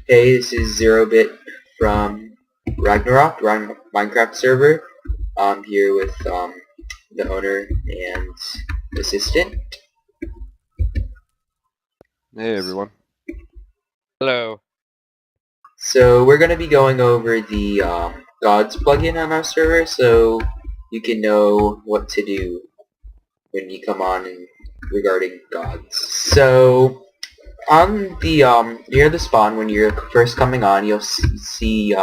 Hey, this is Zero-Bit from Ragnarok, Minecraft server. I'm here with the owner and assistant. Hey everyone. Hello. So we're going to be going over the Gods plugin on our server, so you can know what to do when you come on and regarding Gods. So on the near the spawn when you're first coming on, you'll see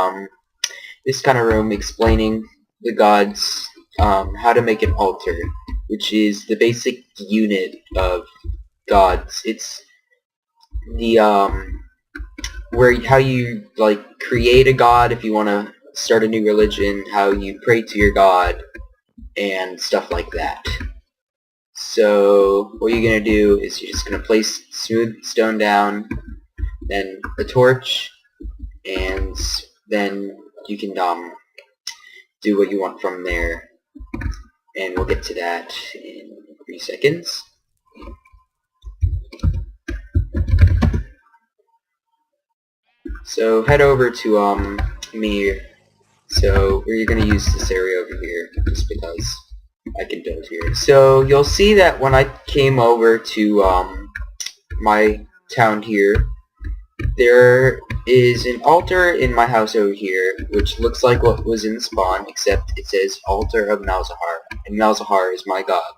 this kind of room explaining the gods how to make an altar, which is the basic unit of gods. It's the where how you like create a god if you want to start a new religion, how you pray to your god, and stuff like that. So what you're gonna do is you're just gonna place smooth stone down, then a torch, and then you can do what you want from there, and we'll get to that in 3 seconds. So head over to me. So we're gonna use this area over here just because I can build here. So you'll see that when I came over to my town here, there is an altar in my house over here, which looks like what was in spawn, except it says Altar of Malzahar, and Malzahar is my god.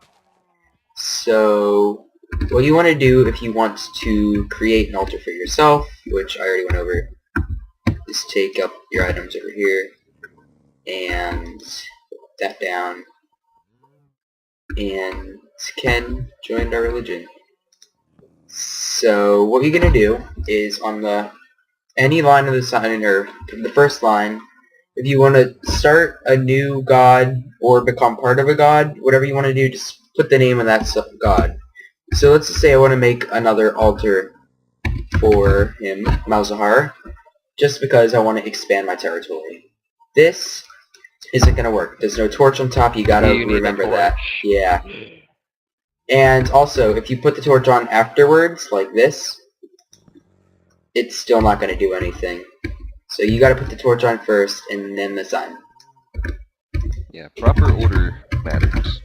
So what you want to do if you want to create an altar for yourself, which I already went over, is take up your items over here and put that down, and Ken joined our religion. So what you're going to do is on any line of the sign, or the first line, if you want to start a new god or become part of a god, whatever you want to do, just put the name of that god. So let's just say I want to make another altar for him, Malzahar, just because I want to expand my territory. This isn't going to work. There's no torch on top. You gotta You need a remember that. torch. Yeah. And also, if you put the torch on afterwards, like this, it's still not going to do anything. So you gotta put the torch on first, and then the sign. Yeah, proper order matters.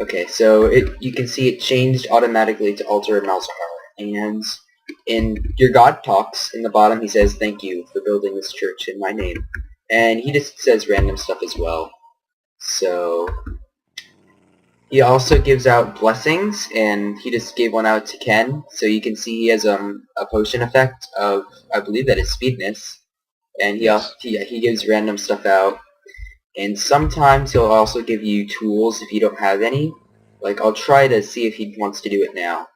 Okay, so you can see it changed automatically to Altar of Malzahar. And in your God Talks, in the bottom, he says, "Thank you for building this church in my name." And he just says random stuff as well. So he also gives out blessings, and he just gave one out to Ken. So you can see he has a potion effect of, I believe that is speedness. And he gives random stuff out. And sometimes he'll also give you tools if you don't have any. Like, I'll try to see if he wants to do it now.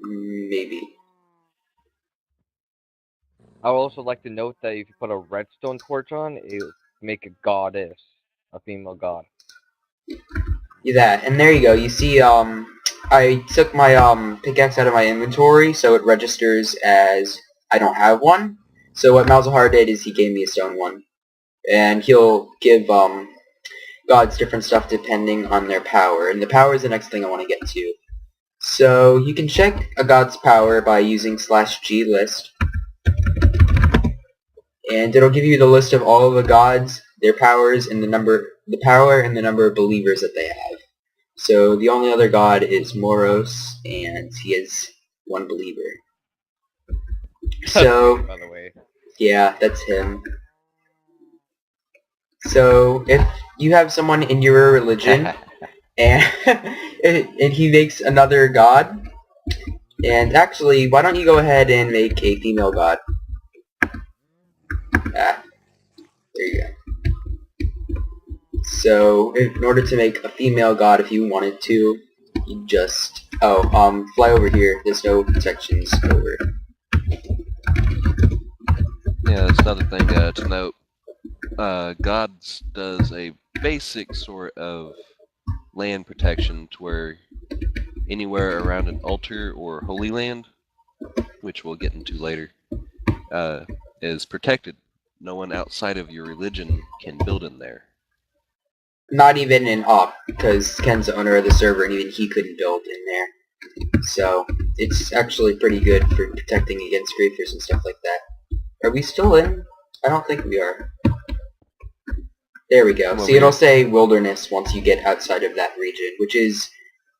Maybe. I would also like to note that if you put a redstone torch on, it'll make a goddess, a female god. Yeah, and there you go. You see, I took my pickaxe out of my inventory, so it registers as I don't have one. So what Malzahar did is he gave me a stone one. And he'll give gods different stuff depending on their power. And the power is the next thing I want to get to. So you can check a god's power by using /g list. And it'll give you the list of all of the gods, their powers, and the power and the number of believers that they have. So the only other god is Moros, and he has 1 believer. So By the way. yeah, that's him. So if you have someone in your religion and and he makes another god, and actually, why don't you go ahead and make a female god? Ah, there you go. So in order to make a female god, if you wanted to, you just fly over here. There's no protections over. Yeah, that's another thing to note. Gods does a basic sort of land protection to where anywhere around an altar or holy land, which we'll get into later, is protected. No one outside of your religion can build in there. Not even in Op, because Ken's the owner of the server, and even he couldn't build in there. So It's actually pretty good for protecting against griefers and stuff like that. Are we still in? I don't think we are. There we go. Come See, over it'll here. say wilderness once you get outside of that region, which is,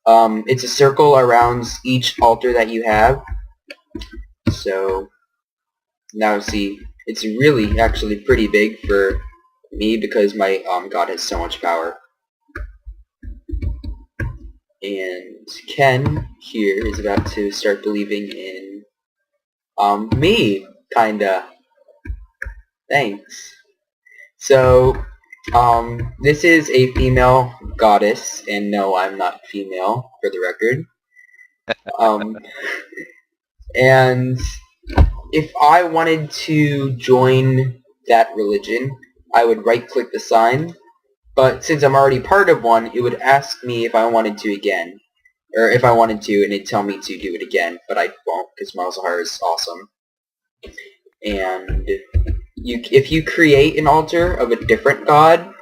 it's a circle around each altar that you have. So, now see, it's really actually pretty big for me because my god has so much power. And Ken here is about to start believing in me, kinda. Thanks. So, this is a female goddess, and no, I'm not female, for the record. And if I wanted to join that religion, I would right-click the sign, but since I'm already part of one, it would ask me if I wanted to again. Or if I wanted to, and it'd tell me to do it again, but I won't, because Malzahar is awesome. And if you create an altar of a different god,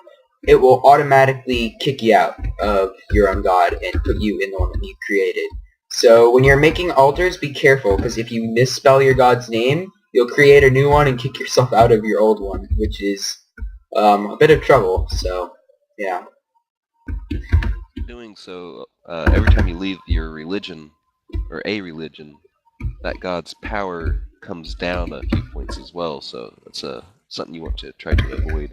it will automatically kick you out of your own god and put you in the one that you created. So when you're making altars, be careful, because if you misspell your god's name, you'll create a new one and kick yourself out of your old one, which is a bit of trouble, so yeah. Doing so, every time you leave your religion, or a religion, that god's power comes down a few points as well, so that's something you want to try to avoid.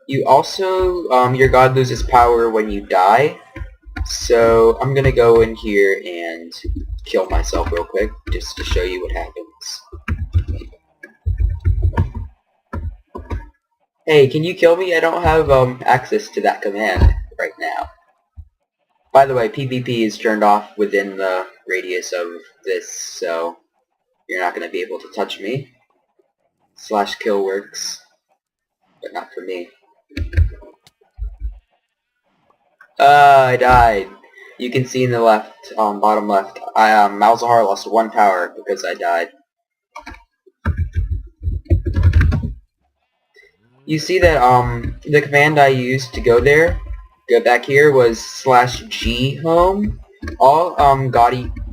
You also, your god loses power when you die, so I'm gonna go in here and kill myself real quick, just to show you what happens. Hey, can you kill me? I don't have access to that command right now. By the way, PvP is turned off within the radius of this, so you're not going to be able to touch me. /kill works, but not for me. I died. You can see in the left, bottom left, Malzahar lost 1 power because I died. You see that the command I used to go back here was /g home. All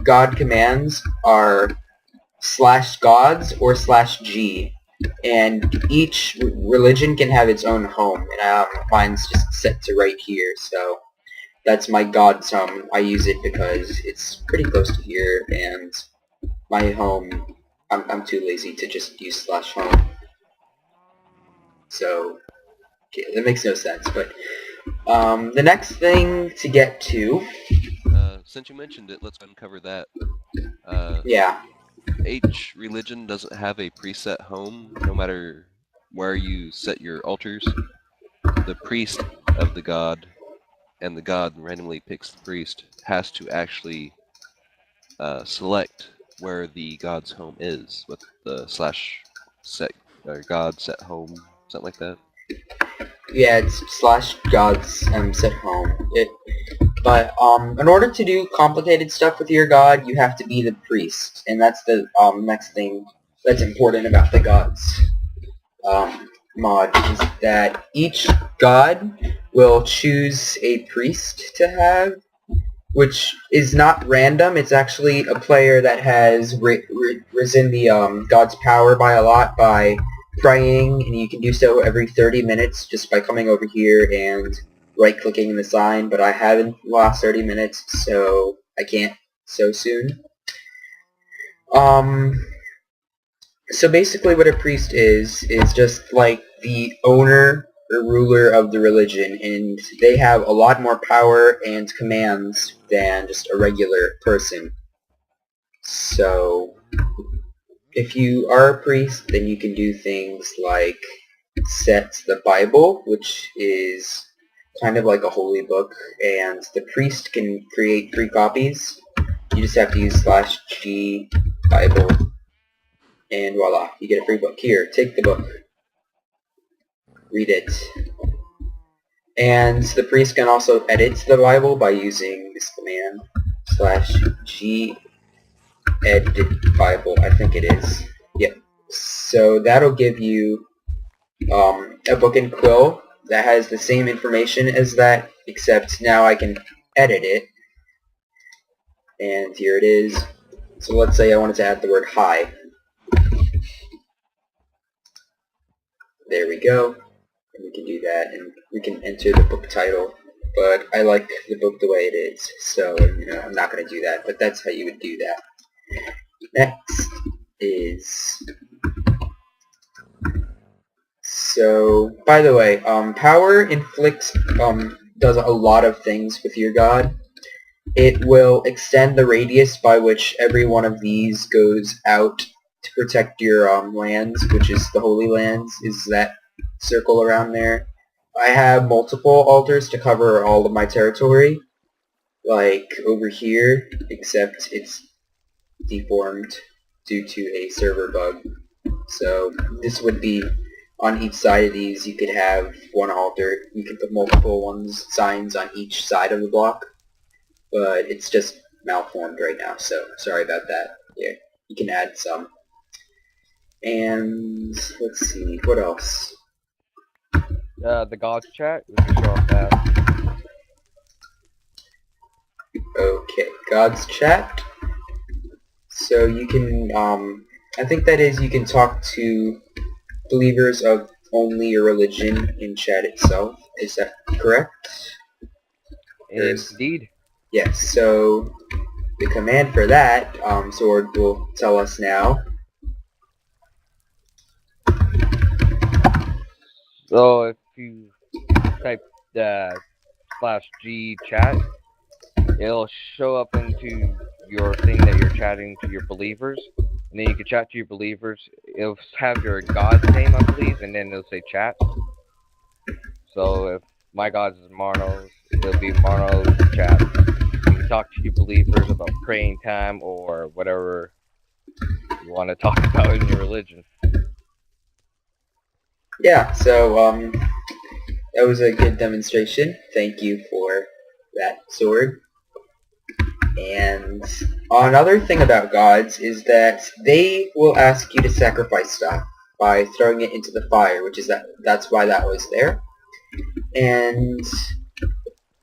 god commands are /gods or /g, and each religion can have its own home. And mine's just set to right here, so that's my god's home. I use it because it's pretty close to here, and my home, I'm too lazy to just use /home. So, okay, that makes no sense, but the next thing to get to... Since you mentioned it, let's go ahead and cover that. Yeah. Each religion doesn't have a preset home, no matter where you set your altars. The priest of the god, and the god randomly picks the priest, has to actually select where the god's home is with the /set or god set home, something like that. Yeah, it's /gods set home. But in order to do complicated stuff with your god, you have to be the priest, and that's the next thing that's important about the gods mod, is that each god will choose a priest to have, which is not random. It's actually a player that has risen the god's power by a lot by praying, and you can do so every 30 minutes just by coming over here and right-clicking the sign, but I haven't lost 30 minutes, so I can't so soon. So basically what a priest is just like the owner or ruler of the religion, and they have a lot more power and commands than just a regular person. So if you are a priest, then you can do things like set the Bible, which is kind of like a holy book, and the priest can create 3 copies. You just have to use /g Bible, and voila, you get a free book. Here, take the book. Read it. And the priest can also edit the Bible by using this command, /g edit Bible, I think it is. Yep. So that'll give you a book in Quill that has the same information as that, except now I can edit it. And here it is. So let's say I wanted to add the word hi. There we go. And we can do that, and we can enter the book title. But I like the book the way it is, so I'm not going to do that. But that's how you would do that. Next is... So, by the way, power inflicts does a lot of things with your god. It will extend the radius by which every one of these goes out to protect your lands, which is the Holy Lands, is that circle around there. I have multiple altars to cover all of my territory, like over here, except it's deformed due to a server bug. So this would be on each side of these. You could have one altar. You could put multiple signs on each side of the block, but it's just malformed right now, so sorry about that. Yeah, you can add some. And let's see, what else? The gods chat. We can show off that. Okay, God's chat. So you can, I think that is, you can talk to believers of only your religion in chat itself. Is that correct? Indeed. Yes, so the command for that, Sword will tell us now. So if you type the /G chat, it'll show up into your thing that you're chatting to your believers, and then you can chat to your believers. It'll have your god's name, I believe, and then it'll say chat. So if my god's is Marno's, it'll be Marno's chat. You can talk to your believers about praying time or whatever you want to talk about in your religion. Yeah, so that was a good demonstration. Thank you for that, Sword. And another thing about gods is that they will ask you to sacrifice stuff by throwing it into the fire, which is that's why that was there. And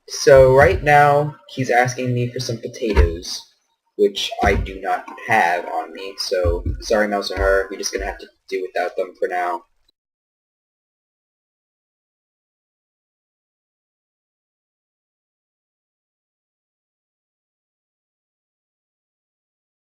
so right now he's asking me for some potatoes, which I do not have on me. So sorry, Malzahar, we're just gonna have to do without them for now.